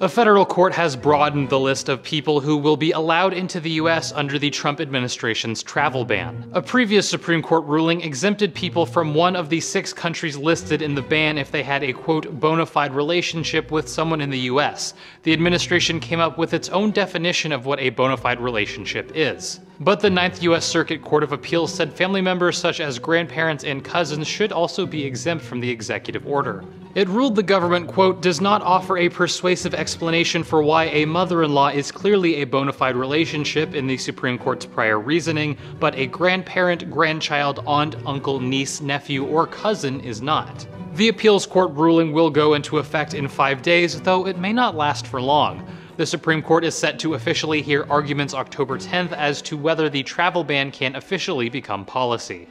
A federal court has broadened the list of people who will be allowed into the US under the Trump administration's travel ban. A previous Supreme Court ruling exempted people from one of the 6 countries listed in the ban if they had a quote bona fide relationship with someone in the US. The administration came up with its own definition of what a bona fide relationship is. But the 9th U.S. Circuit Court of Appeals said family members such as grandparents and cousins should also be exempt from the executive order. It ruled the government, quote, does not offer a persuasive explanation for why a mother-in-law is clearly a bona fide relationship in the Supreme Court's prior reasoning, but a grandparent, grandchild, aunt, uncle, niece, nephew, or cousin is not. The appeals court ruling will go into effect in 5 days, though it may not last for long. The Supreme Court is set to officially hear arguments October 10th as to whether the travel ban can officially become policy.